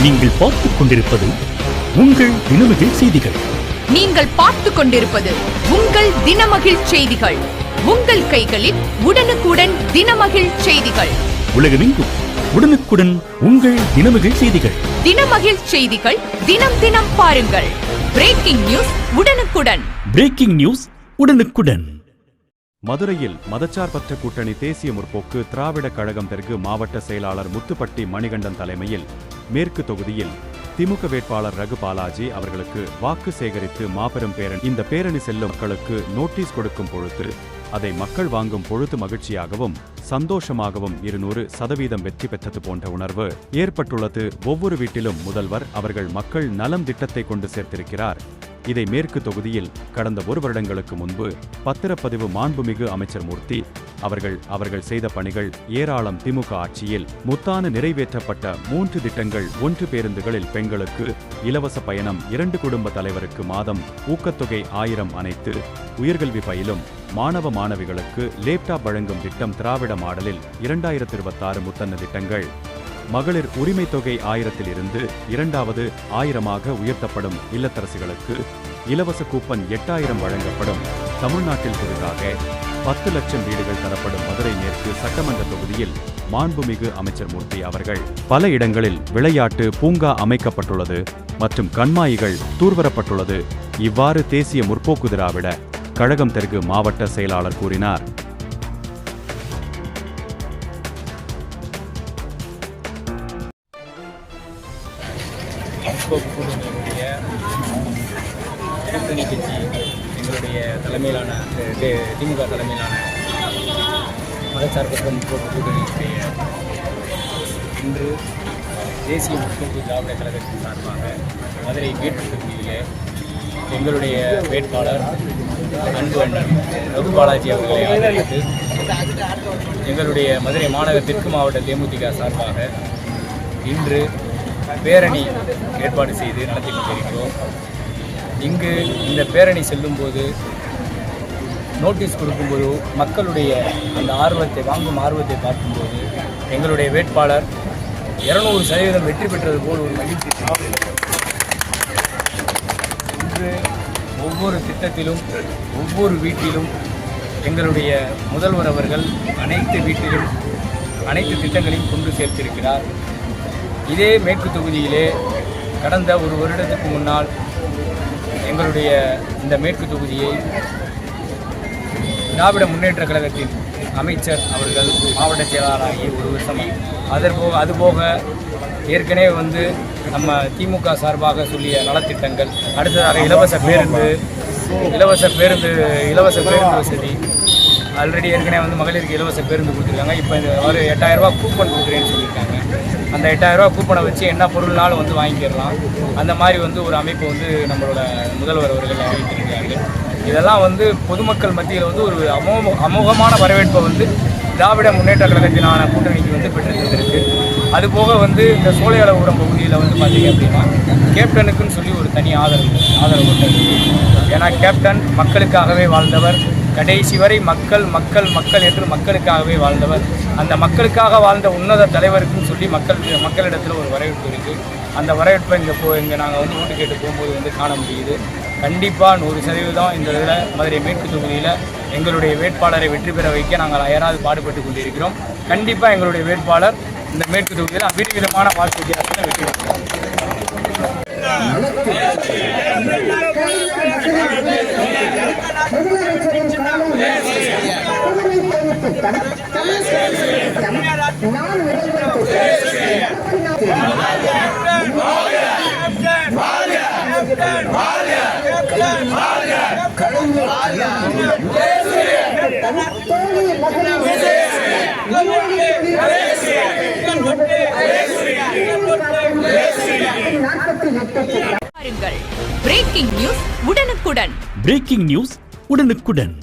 நீங்கள் பார்த்துக் கொண்டிருப்பது உங்கள் தினமகிழ் செய்திகள். நீங்கள் பார்த்துக் கொண்டிருப்பது உங்கள் தினமகிழ் செய்திகள். உங்கள் கைகளில் உடனுக்குடன் தினமகிழ் செய்திகள். உலகமெங்கும் உடனுக்குடன் உங்கள் தினமகிழ் செய்திகள். தினமகிழ் செய்திகள் தினம் தினம் பாருங்கள். பிரேக்கிங் நியூஸ் உடனுக்குடன். பிரேக்கிங் நியூஸ் உடனுக்குடன். மதுரையில் மதச்சார்பற்ற கூட்டணி தேசிய முற்போக்கு திராவிட கழகம் தெற்கு மாவட்ட செயலாளர் முத்துப்பட்டி மணிகண்டன் தலைமையில் மேற்கு தொகுதியில் திமுக வேட்பாளர் ரகு பாலாஜி அவர்களுக்கு வாக்கு சேகரித்து மாபெரும் பேரணி. இந்த பேரணி செல்லும் மக்களுக்கு நோட்டீஸ் கொடுக்கும் பொழுது அதை மக்கள் வாங்கும் பொழுது மகிழ்ச்சியாகவும் சந்தோஷமாகவும் 200% வெற்றி பெற்றது போன்ற உணர்வு ஏற்பட்டுள்ளது. ஒவ்வொரு வீட்டிலும் முதல்வர் அவர்கள் மக்கள் நலம் திட்டத்தை கொண்டு சேர்த்திருக்கிறார். இதை மேற்கு தொகுதியில் கடந்த 1 வருடங்களுக்கு முன்பு பத்திரப்பதிவு மாண்புமிகு அமைச்சர் மூர்த்தி அவர்கள் செய்த பணிகள் ஏராளம். திமுக ஆட்சியில் முத்தான நிறைவேற்றப்பட்ட 3 திட்டங்கள். 1 பேருந்துகளில் பெண்களுக்கு இலவச பயணம், 2 குடும்ப தலைவருக்கு மாதம் ஊக்கத்தொகை 1000 அனைத்து உயர்கல்வி பயிலும் மாணவ மாணவிகளுக்கு லேப்டாப் வழங்கும் திட்டம் திராவிட மாடலில் 2026 முத்தன்ன திட்டங்கள். மகளிர் உரிமை தொகை 1000 இருந்து 2வது 1000 உயர்த்தப்படும். இல்லத்தரசிகளுக்கு இலவச கூப்பன் 8000 வழங்கப்படும். தமிழ்நாட்டில் புதிதாக 10 லட்சம் வீடுகள் தரப்படும். மதுரை மேற்கு சட்டமன்ற தொகுதியில் மாண்புமிகு அமைச்சர் மூர்த்தி அவர்கள் பல இடங்களில் விளையாட்டு பூங்கா அமைக்கப்பட்டுள்ளது மற்றும் கண்மாய்கள் தூர்வரப்பட்டுள்ளது. இவ்வாறு தேசிய முற்போக்கு திராவிட கழகம் தெற்கு மாவட்ட செயலாளர் கூறினார். கூட்டணி கட்சி எங்களுடைய தலைமையிலான திமுக தலைமையிலான மதச்சார்பற்ற முற்போக்கு கூட்டணியுடைய இன்று தேசிய முற்போக்கு திராவிட கழகத்தின் சார்பாக மதுரை மேற்கு தொகுதியிலே எங்களுடைய வேட்பாளர் அன்பு அண்ணன் ரகு பாலாஜி அவர்களை ஆதரித்து எங்களுடைய மதுரை மாநகர் தெற்கு மாவட்ட தேமுதிக சார்பாக இன்று பேரணி ஏற்பாடு செய்து நடத்தி கொண்டிருக்கிறோம். இங்கு இந்த பேரணி செல்லும்போது நோட்டீஸ் கொடுக்கும்போது மக்களுடைய அந்த வாங்கும் ஆர்வத்தை பார்க்கும்போது எங்களுடைய வேட்பாளர் 200% வெற்றி பெற்றது போல் ஒரு மகிழ்ச்சி. இன்று ஒவ்வொரு திட்டத்திலும் ஒவ்வொரு வீட்டிலும் எங்களுடைய முதல்வர் அவர்கள் அனைத்து வீட்டிலும் அனைத்து திட்டங்களையும் கொண்டு சேர்த்திருக்கிறார். இதே மேற்கு தொகுதியிலே கடந்த 1 வருடத்துக்கு முன்னால் எங்களுடைய இந்த மேற்கு தொகுதியை திராவிட முன்னேற்ற கழகத்தின் அமைச்சர் அவர்கள் மாவட்ட செயலாளராகி 1 வருஷம், அதுபோக ஏற்கனவே நம்ம திமுக சார்பாக சொல்லிய நலத்திட்டங்கள், அடுத்ததாக இலவச பேருந்து வசதி, ஆல்ரெடி ஏற்கனவே மகளிருக்கு இலவச பேருந்து கொடுத்துருக்காங்க. இப்போ இந்த ஒரு 8000 ரூபா கூப்பன் கொடுக்குறேன்னு சொல்லியிருக்காங்க. அந்த 8000 ரூபா கூப்பனை வச்சு என்ன பொருள்னாலும் வாங்கிக்கிறலாம். அந்த மாதிரி ஒரு அமைப்பு நம்மளோட முதல்வர் அவர்கள் அறிவித்திருக்கிறார்கள். இதெல்லாம் பொதுமக்கள் மத்தியில் ஒரு அமோகமான வரவேற்பை திராவிட முன்னேற்ற கழகத்தினான கூட்டணிக்கு பெற்றிருக்கு. அதுபோக இந்த சோலையாளபுரம் பகுதியில் பார்த்தீங்க அப்படின்னா கேப்டனுக்குன்னு சொல்லி ஒரு தனி ஆதரவு உண்டு. ஏன்னா கேப்டன் மக்களுக்காகவே வாழ்ந்தவர். கடைசி வரை மக்கள் மக்கள் மக்கள் என்று மக்களுக்காகவே வாழ்ந்தவர். அந்த மக்களுக்காக வாழ்ந்த உன்னத தலைவருக்குன்னு சொல்லி மக்களிடத்தில் ஒரு வரவேற்பு இருக்குது. அந்த வரவேற்பை இங்கே நாங்கள் ஓட்டு கேட்டு போகும்போது காண முடியுது. கண்டிப்பாக 100% இந்த இதில் மதுரை மேற்கு தொகுதியில் எங்களுடைய வேட்பாளரை வெற்றி பெற வைக்க நாங்கள் அயராது பாடுபட்டு கொண்டிருக்கிறோம். கண்டிப்பாக எங்களுடைய வேட்பாளர் இந்த மேற்கு தொகுதியில் விதவிதமான வாக்கு வித்தியாசத்தில் வெற்றி பெறுகிறோம். பிரேக்கிங் நியூஸ் உடனுக்குடன். பிரேக்கிங் நியூஸ் உடனுக்குடன்.